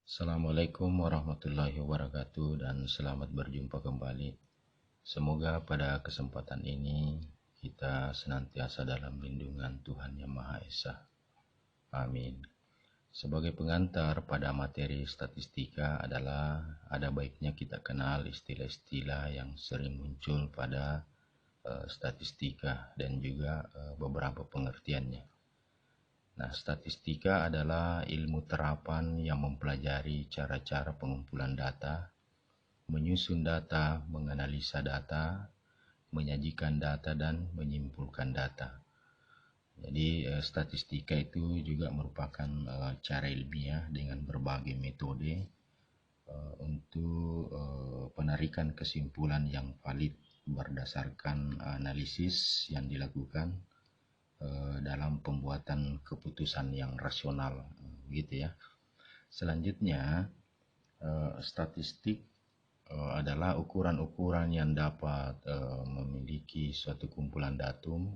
Assalamualaikum warahmatullahi wabarakatuh dan selamat berjumpa kembali. Semoga pada kesempatan ini kita senantiasa dalam lindungan Tuhan Yang Maha Esa. Amin. Sebagai pengantar pada materi statistika adalah ada baiknya kita kenal istilah-istilah yang sering muncul pada statistika dan juga beberapa pengertiannya. Nah, statistika adalah ilmu terapan yang mempelajari cara-cara pengumpulan data, menyusun data, menganalisa data, menyajikan data, dan menyimpulkan data. Jadi, statistika itu juga merupakan cara ilmiah dengan berbagai metode untuk penarikan kesimpulan yang valid berdasarkan analisis yang dilakukan dalam pembuatan keputusan yang rasional, gitu ya. Selanjutnya, statistik adalah ukuran-ukuran yang dapat memiliki suatu kumpulan datum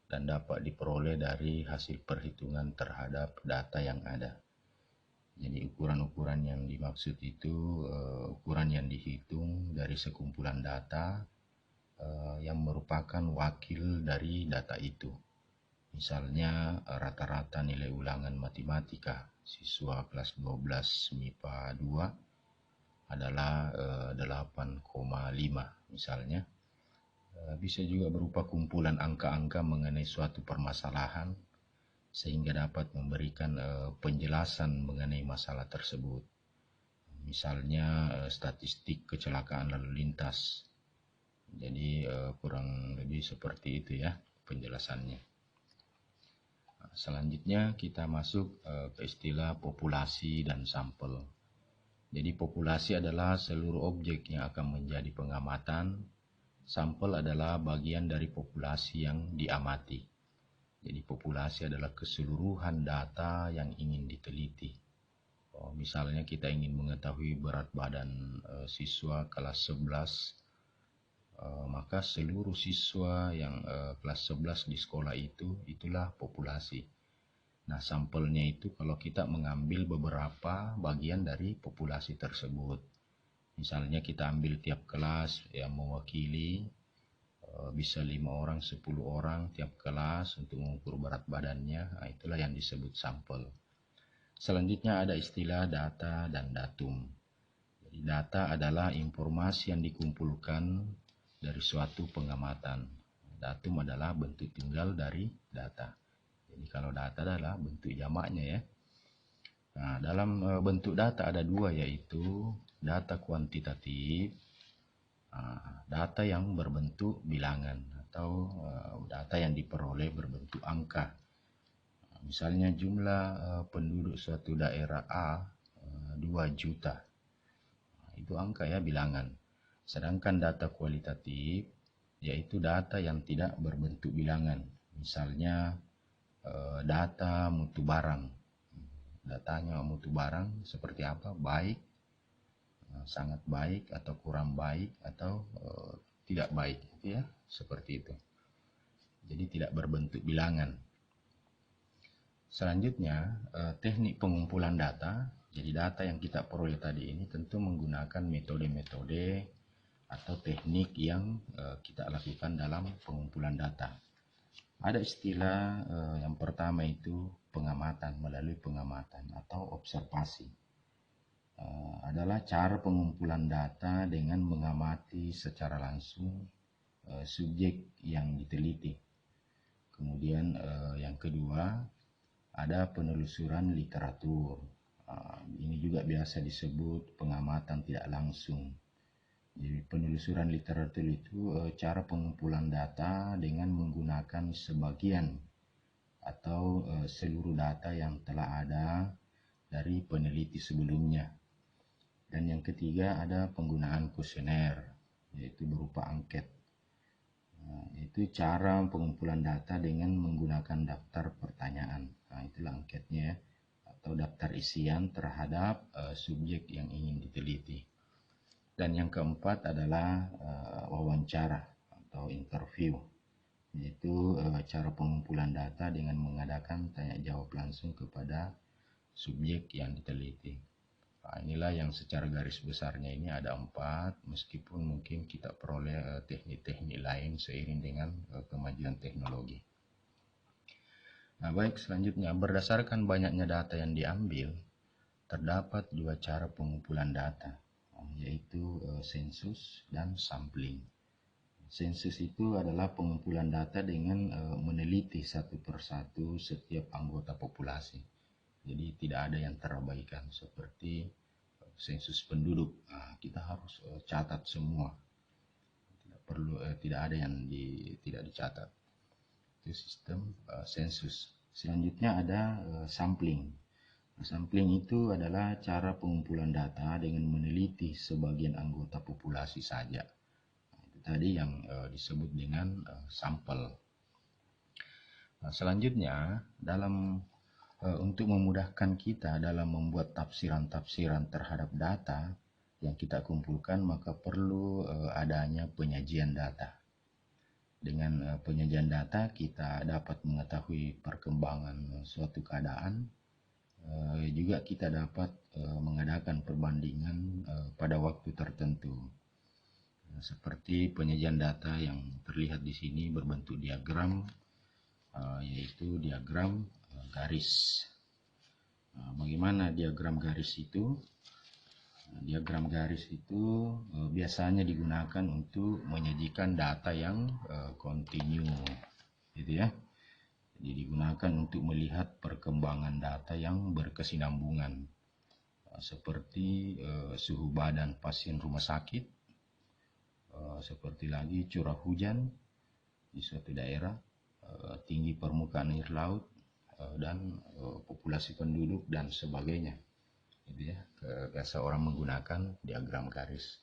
dan dapat diperoleh dari hasil perhitungan terhadap data yang ada. Jadi ukuran-ukuran yang dimaksud itu ukuran yang dihitung dari sekumpulan data yang merupakan wakil dari data itu. Misalnya rata-rata nilai ulangan matematika siswa kelas 12 MIPA 2 adalah 8,5 misalnya. Bisa juga berupa kumpulan angka-angka mengenai suatu permasalahan sehingga dapat memberikan penjelasan mengenai masalah tersebut. Misalnya statistik kecelakaan lalu lintas. Jadi kurang lebih seperti itu ya penjelasannya. Selanjutnya kita masuk ke istilah populasi dan sampel. Jadi populasi adalah seluruh objek yang akan menjadi pengamatan. Sampel adalah bagian dari populasi yang diamati. Jadi populasi adalah keseluruhan data yang ingin diteliti. Misalnya kita ingin mengetahui berat badan siswa kelas 11, maka seluruh siswa yang kelas 11 di sekolah itulah populasi. Nah, sampelnya itu kalau kita mengambil beberapa bagian dari populasi tersebut. Misalnya kita ambil tiap kelas yang mewakili bisa 5 orang, 10 orang tiap kelas untuk mengukur berat badannya. Nah, itulah yang disebut sampel. Selanjutnya ada istilah data dan datum. Jadi data adalah informasi yang dikumpulkan dari suatu pengamatan. Datum adalah bentuk tunggal dari data. Jadi kalau data adalah bentuk jamaknya ya. Nah, dalam bentuk data ada dua, yaitu data kuantitatif, data yang berbentuk bilangan, atau data yang diperoleh berbentuk angka. Misalnya jumlah penduduk suatu daerah A 2 juta. Itu angka ya, bilangan. Sedangkan data kualitatif yaitu data yang tidak berbentuk bilangan. Misalnya data mutu barang. Datanya mutu barang seperti apa? Baik, sangat baik, atau kurang baik, atau tidak baik, gitu ya, seperti itu. Jadi tidak berbentuk bilangan. Selanjutnya teknik pengumpulan data. Jadi data yang kita peroleh tadi ini tentu menggunakan metode-metode atau teknik yang kita lakukan dalam pengumpulan data. Ada istilah yang pertama itu pengamatan, melalui pengamatan atau observasi. Adalah cara pengumpulan data dengan mengamati secara langsung subjek yang diteliti. Kemudian yang kedua ada penelusuran literatur. Ini juga biasa disebut pengamatan tidak langsung. Jadi penelusuran literatur itu cara pengumpulan data dengan menggunakan sebagian atau seluruh data yang telah ada dari peneliti sebelumnya. Dan yang ketiga ada penggunaan kuesioner, yaitu berupa angket. Itu cara pengumpulan data dengan menggunakan daftar pertanyaan. Nah, itulah angketnya ya, atau daftar isian terhadap subjek yang ingin diteliti. Dan yang keempat adalah wawancara atau interview, yaitu cara pengumpulan data dengan mengadakan tanya jawab langsung kepada subjek yang diteliti. Inilah yang secara garis besarnya ini ada 4, meskipun mungkin kita peroleh teknik-teknik lain seiring dengan kemajuan teknologi. Nah, baik, selanjutnya berdasarkan banyaknya data yang diambil, terdapat 2 cara pengumpulan data, yaitu sensus dan sampling. Sensus itu adalah pengumpulan data dengan meneliti satu persatu setiap anggota populasi. Jadi tidak ada yang terabaikan seperti sensus penduduk. Kita harus catat semua. Tidak ada yang tidak dicatat. Itu sistem sensus. Selanjutnya ada sampling. Sampling itu adalah cara pengumpulan data dengan meneliti sebagian anggota populasi saja. Tadi yang disebut dengan sampel. Nah, selanjutnya untuk memudahkan kita dalam membuat tafsiran-tafsiran terhadap data yang kita kumpulkan, maka perlu adanya penyajian data. Dengan penyajian data kita dapat mengetahui perkembangan suatu keadaan, juga kita dapat mengadakan perbandingan pada waktu tertentu. Seperti penyajian data yang terlihat di sini berbentuk diagram, yaitu diagram garis. Bagaimana diagram garis itu? Diagram garis itu biasanya digunakan untuk menyajikan data yang kontinu, gitu ya. Jadi digunakan untuk melihat perkembangan data yang berkesinambungan, seperti suhu badan pasien rumah sakit, seperti lagi curah hujan di suatu daerah, tinggi permukaan air laut, dan populasi penduduk dan sebagainya. Gitu ya, biasa orang menggunakan diagram garis.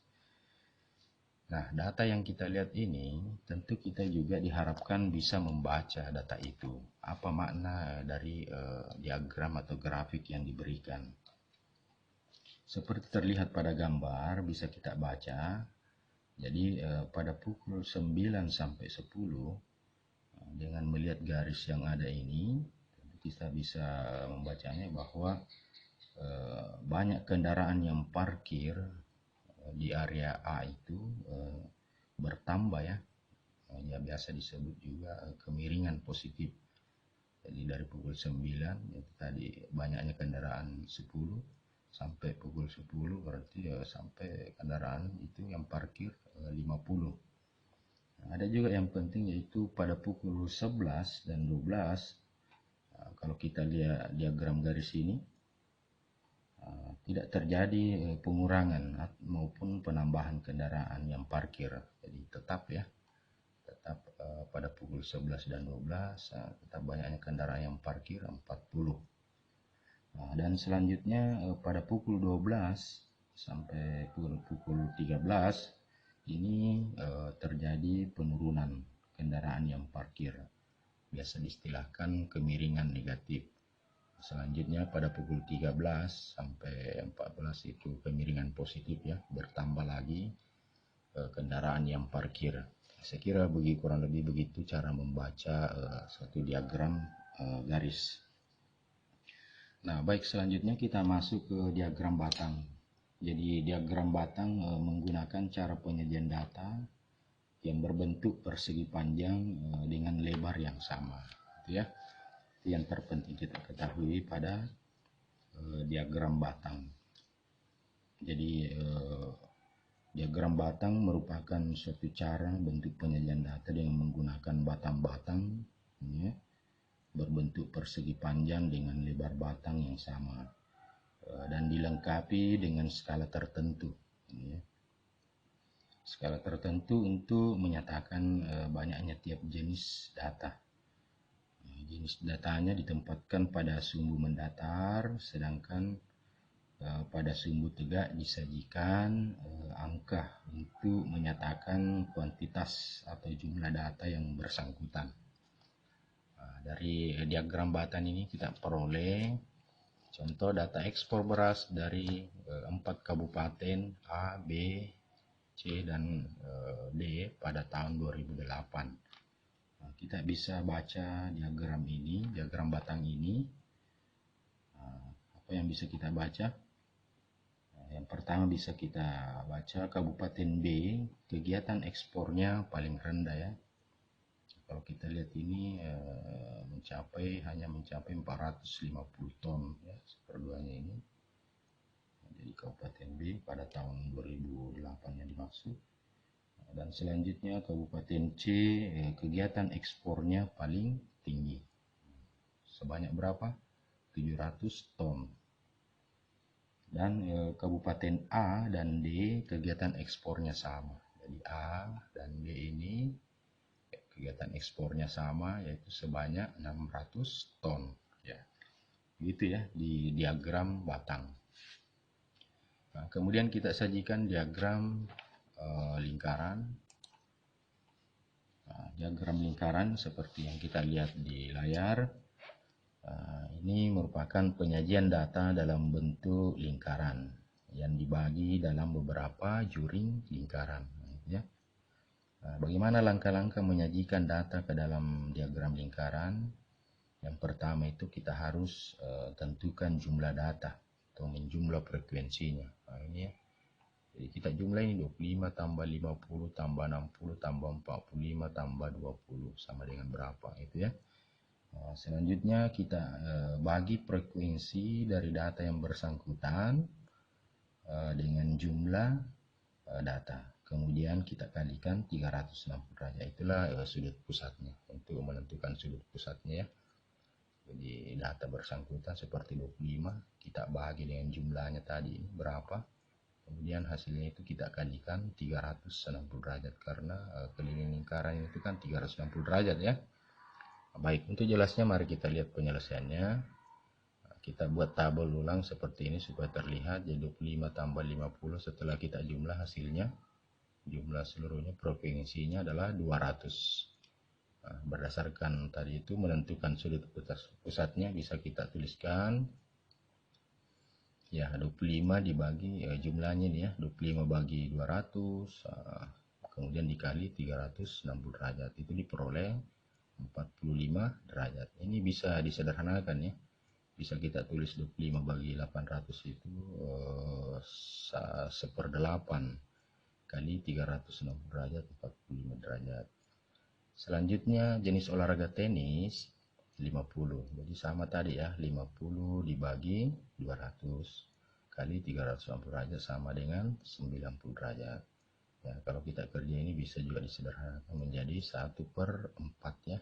Nah, data yang kita lihat ini tentu kita juga diharapkan bisa membaca data itu. Apa makna dari diagram atau grafik yang diberikan? Seperti terlihat pada gambar, bisa kita baca. Jadi pada pukul 9 sampai 10, dengan melihat garis yang ada ini, kita bisa membacanya bahwa banyak kendaraan yang parkir di area A itu bertambah ya. Ya biasa disebut juga kemiringan positif. Jadi dari pukul 9 itu tadi banyaknya kendaraan 10 sampai pukul 10 berarti sampai kendaraan itu yang parkir 50. Ada juga yang penting yaitu pada pukul 11 dan 12, kalau kita lihat diagram garis ini, tidak terjadi pengurangan maupun penambahan kendaraan yang parkir. Jadi tetap pada pukul 11 dan 12 tetap banyaknya kendaraan yang parkir 40. Dan selanjutnya pada pukul 12 sampai pukul 13 ini terjadi penurunan kendaraan yang parkir. Biasa diistilahkan kemiringan negatif. Selanjutnya pada pukul 13 sampai 14 itu kemiringan positif ya, bertambah lagi kendaraan yang parkir. Saya kira kurang lebih begitu cara membaca suatu diagram garis. Nah, baik, selanjutnya kita masuk ke diagram batang. Jadi diagram batang menggunakan cara penyajian data yang berbentuk persegi panjang dengan lebar yang sama, gitu ya. Itu yang terpenting kita ketahui pada diagram batang. Jadi diagram batang merupakan suatu cara bentuk penyajian data dengan menggunakan batang-batang ya, berbentuk persegi panjang dengan lebar batang yang sama, dan dilengkapi dengan skala tertentu ya. Skala tertentu untuk menyatakan banyaknya tiap jenis data. Jenis datanya ditempatkan pada sumbu mendatar, sedangkan pada sumbu tegak disajikan angka untuk menyatakan kuantitas atau jumlah data yang bersangkutan. Dari diagram batang ini kita peroleh contoh data ekspor beras dari 4 kabupaten A, B, C, dan D pada tahun 2008. Kita bisa baca diagram ini, diagram batang ini. Apa yang bisa kita baca? pertama bisa kita baca Kabupaten B, kegiatan ekspornya paling rendah ya. Kalau kita lihat ini hanya mencapai 450 ton ya, seperduanya ini. Jadi Kabupaten B pada tahun 2008 yang dimaksud. Dan selanjutnya Kabupaten C, kegiatan ekspornya paling tinggi. Sebanyak berapa? 700 ton. Dan Kabupaten A dan D kegiatan ekspornya sama. Jadi A dan D ini kegiatan ekspornya sama, yaitu sebanyak 600 ton ya. Gitu ya di diagram batang. Nah, kemudian kita sajikan diagram lingkaran. Nah, diagram lingkaran seperti yang kita lihat di layar. Ini merupakan penyajian data dalam bentuk lingkaran yang dibagi dalam beberapa juring lingkaran ya. Bagaimana langkah-langkah menyajikan data ke dalam diagram lingkaran? Yang pertama itu kita harus tentukan jumlah data atau menjumlah frekuensinya. Nah, ini ya. Jadi kita jumlah ini 25 tambah 50 tambah 60 tambah 45 tambah 20 sama dengan berapa itu ya. Selanjutnya kita bagi frekuensi dari data yang bersangkutan dengan jumlah data. Kemudian kita kalikan 360 derajat. Itulah sudut pusatnya untuk menentukan sudut pusatnya ya. Jadi data bersangkutan seperti 25 kita bagi dengan jumlahnya tadi berapa. Kemudian hasilnya itu kita kalikan 360 derajat karena keliling lingkaran itu kan 360 derajat ya. Baik, untuk jelasnya mari kita lihat penyelesaiannya. Kita buat tabel ulang seperti ini supaya terlihat. Jadi 25 tambah 50 setelah kita jumlah hasilnya. Jumlah seluruhnya frekuensinya adalah 200. Nah, berdasarkan tadi itu menentukan sudut pusatnya bisa kita tuliskan. Ya, 25 dibagi jumlahnya nih ya. 25 bagi 200. Kemudian dikali 360 derajat. Itu diperoleh 45 derajat. Ini bisa disederhanakan ya. Bisa kita tulis 25 bagi 800 itu 1/8 kali 360 derajat 45 derajat. Selanjutnya jenis olahraga tenis 50. Jadi sama tadi ya, 50 dibagi 200 kali 360 derajat sama dengan 90 derajat. Ya, kalau kita kerja ini bisa juga disederhanakan menjadi 1/4 ya.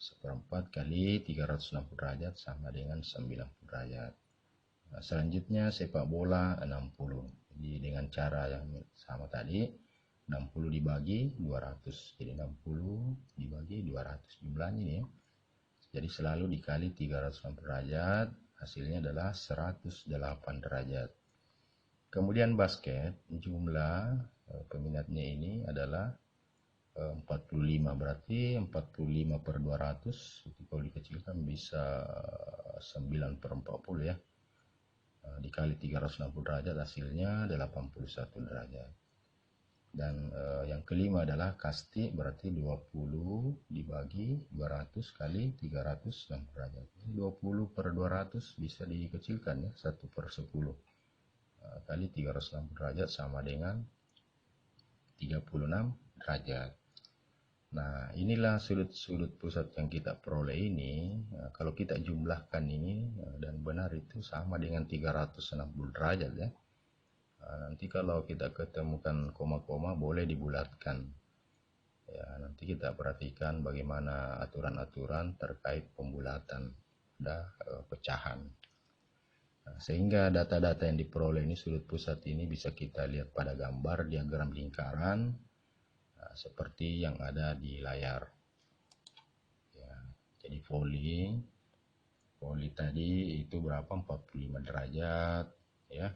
1/4 kali 360 derajat sama dengan 90 derajat. Nah, selanjutnya sepak bola 60. Jadi dengan cara yang sama tadi, 60 dibagi 200. Jadi 60 dibagi 200 jumlahnya ini ya. Jadi selalu dikali 360 derajat, hasilnya adalah 108 derajat. Kemudian basket, jumlah peminatnya ini adalah 45, berarti 45/200 itu kalau dikecilkan bisa 9/40 ya. Dikali 360 derajat hasilnya 81 derajat. Dan yang kelima adalah kasti, berarti 20 dibagi 200 kali 360 derajat. 20/200 bisa dikecilkan ya, 1/10 kali 360 derajat sama dengan 36 derajat. Nah, inilah sudut-sudut pusat yang kita peroleh ini. Nah, kalau kita jumlahkan ini dan benar itu sama dengan 360 derajat ya. Nah, nanti kalau kita ketemukan koma-koma boleh dibulatkan. Ya, nanti kita perhatikan bagaimana aturan-aturan terkait pembulatan pecahan. Nah, sehingga data-data yang diperoleh ini sudut pusat ini bisa kita lihat pada gambar diagram lingkaran. Seperti yang ada di layar ya. Jadi voli tadi itu berapa, 45 derajat ya.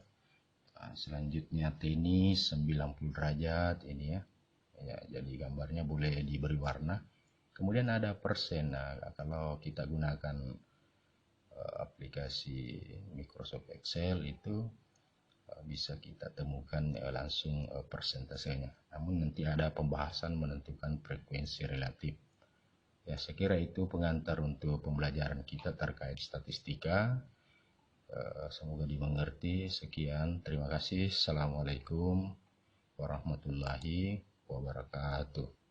Nah, selanjutnya tenis 90 derajat ini ya. Ya, jadi gambarnya boleh diberi warna. Kemudian ada persen. Nah, kalau kita gunakan aplikasi Microsoft Excel itu bisa kita temukan langsung persentasenya. Namun nanti ada pembahasan menentukan frekuensi relatif. Ya, saya kira itu pengantar untuk pembelajaran kita terkait statistika. Semoga dimengerti. Sekian, terima kasih. Assalamualaikum warahmatullahi wabarakatuh.